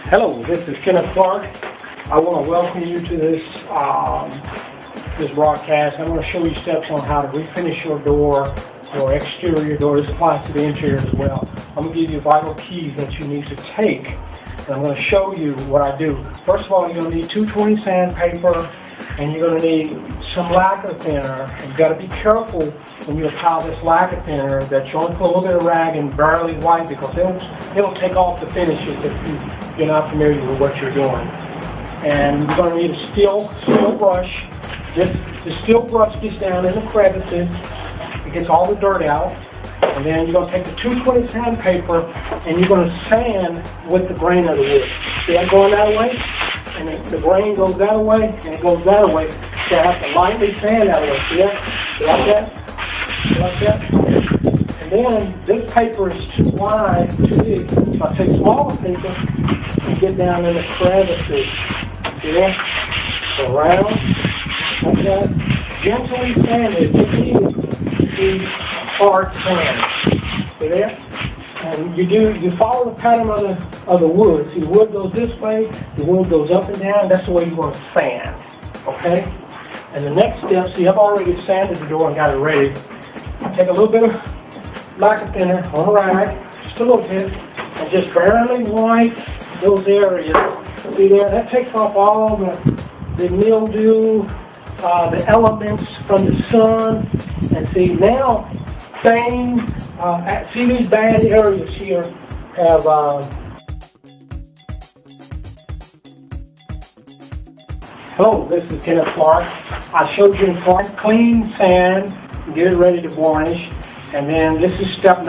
Hello, this is Kenneth Clark. I want to welcome you to this broadcast. I'm going to show you steps on how to refinish your door, your exterior door. This applies to the interior as well. I'm going to give you vital keys that you need to take, and I'm going to show you what I do. First of all, you're going to need 220 sandpaper, and you're going to need some lacquer thinner. And you've got to be careful when you apply this lacquer thinner that you only put a little bit of rag and barely wipe, because it'll take off the finishes if you're not familiar with what you're doing. And you're going to need a steel brush. The steel brush gets down in the crevices. It gets all the dirt out. And then you're going to take the 220 sandpaper and you're going to sand with the grain of the wood. See that going that way? And the grain goes that way and it goes that way. So I have to lightly sand that way. See that? You like that? You like that? And then this paper is too wide, too big. So I take smaller paper and get down in the crevices. See that? Go around, like that. Gently sand it. Just use hard sand. See there? And you follow the pattern of the wood. See, the wood goes this way, the wood goes up and down. That's the way you want to sand. Okay? And the next step, see, I've already sanded the door and got it ready. I take a little bit of lacquer thinner on a rag, just a little bit, and just barely wipe those areas. See there? That takes off all the mildew, the elements from the sun. And see, now, see these bad areas here have hello, this is Kenneth Clark. I showed you in clean sand, get it ready to varnish, and then this is step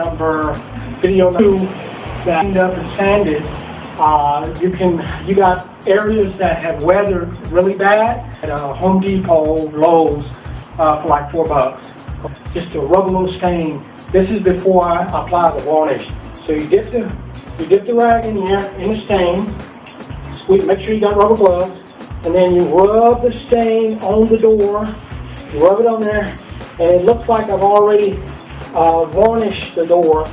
video number 2, that cleaned up and sanded. You got areas that have weathered really bad at Home Depot, Lowe's, for like $4. Just to rub a little stain. This is before I apply the varnish. So you dip the rag in there in the stain. Squeeze, make sure you got rubber gloves, and then you rub the stain on the door. You rub it on there, and it looks like I've already varnished the door,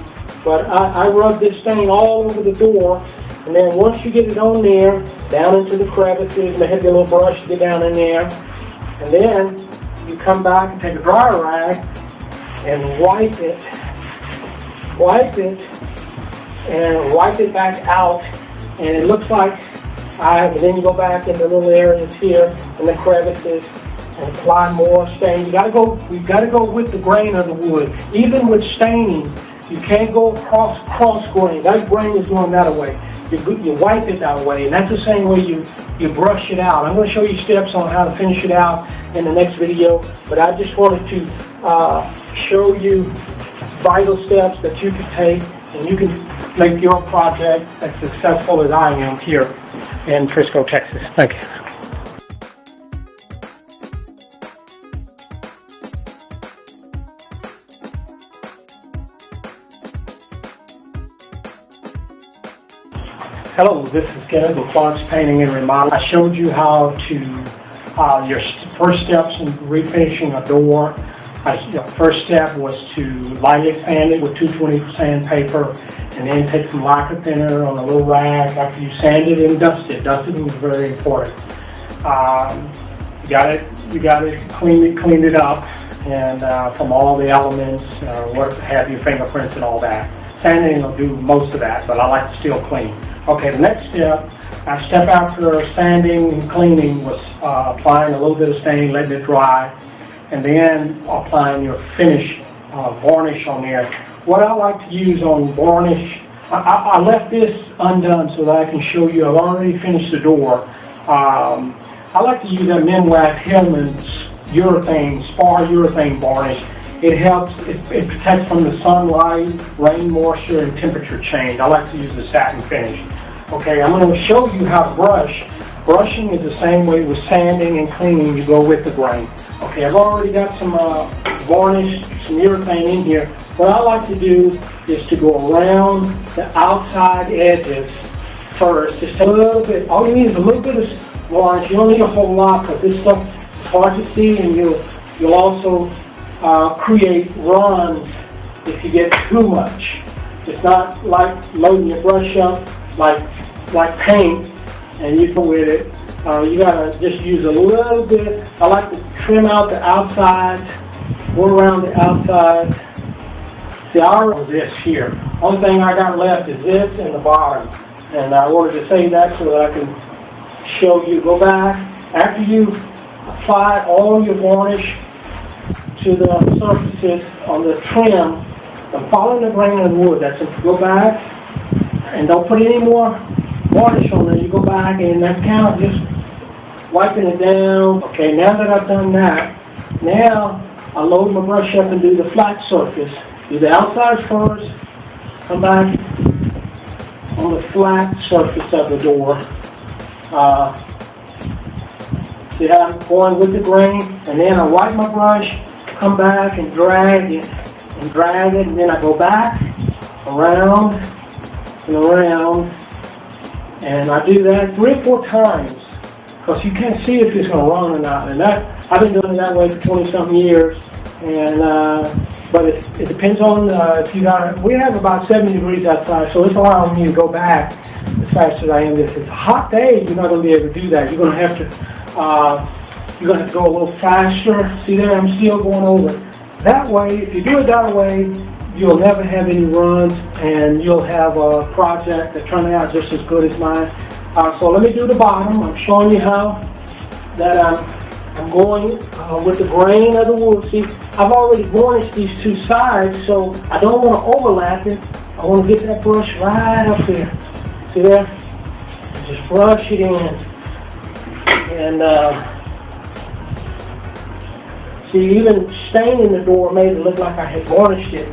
but I rub this stain all over the door. And then once you get it on there, down into the crevices, maybe a little brush to get down in there, and then you come back and take a dry rag and wipe it back out, and it looks like then you go back in the little areas here in the crevices and apply more stain. We've got to go with the grain of the wood. Even with staining, you can't go cross grain. That grain is going that way. You wipe it that way, and that's the same way you brush it out. I'm going to show you steps on how to finish it out in the next video, but I just wanted to show you vital steps that you can take, and you can make your project as successful as I am here in Frisco, Texas. Thank you. Hello, this is Kenneth with Clark's Painting and Remodel. I showed you how to, your first steps in refinishing a door. The first step was to lightly sand it with 220 sandpaper, and then take some lacquer thinner on a little rag after you sand it and dust it. Dusting is very important. You got it cleaned it up, and from all the elements, what have your fingerprints and all that. Sanding will do most of that, but I like to still clean. Okay, the next step after sanding and cleaning was applying a little bit of stain, letting it dry, and then applying your finish varnish on there. What I like to use on varnish, I left this undone so that I can show you. I've already finished the door. I like to use that Minwax Hillman's spar urethane varnish. It helps, it protects from the sunlight, rain, moisture, and temperature change. I like to use the satin finish. Okay, I'm going to show you how to brush. Brushing is the same way with sanding and cleaning. You go with the grain. Okay, I've already got some varnish, some urethane in here. What I like to do is to go around the outside edges first. Just a little bit. All you need is a little bit of varnish. You don't need a whole lot, because this stuff is hard to see, and you'll also create runs if you get too much. It's not like loading your brush up like paint and you go with it. You gotta just use a little bit. I like to trim out the outside, go around the outside. See, I already this here. Only thing I got left is this and the bottom. And I wanted to say that so that I can show you. Go back. After you apply all your varnish to the surfaces on the trim, I'm following the grain of wood. That's it. Go back and don't put any more varnish on there. You go back and that's kind of just wiping it down. Okay, now that I've done that, now I load my brush up and do the flat surface. Do the outside first, come back on the flat surface of the door. See how I'm going with the grain, and then I wipe my brush, come back and drag it, and then I go back, around, and around, and I do that 3 or 4 times, because you can't see if it's going to run or not. And that, I've been doing it that way for 20-something years, and but it depends on if you got. We have about 70 degrees outside, so it's allowing me to go back as fast as I am. If it's a hot day, you're not going to be able to do that. You're going to have to. You're going to have to go a little faster. See there, I'm still going over. That way, if you do it that way, you'll never have any runs, and you'll have a project that turns out just as good as mine. So let me do the bottom. I'm showing you how that I'm going with the grain of the wood. See, I've already varnished these 2 sides, so I don't want to overlap it. I want to get that brush right up there. See there? And just brush it in. And see, even staining the door made it look like I had varnished it.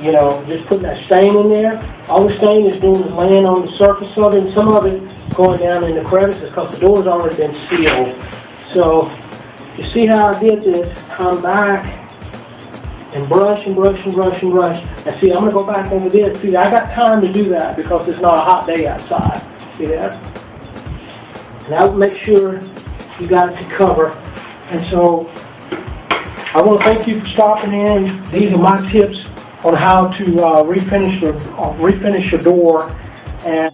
You know, just putting that stain in there. All the stain is doing is laying on the surface of it, and some of it going down in the crevices because the door's already been sealed. So, you see how I did this? Come back and brush and brush and brush and brush. And see, I'm going to go back over this. See, I got time to do that because it's not a hot day outside. See that? And I will make sure you got it to cover. And so, I want to thank you for stopping in. These are my tips on how to refinish your door. And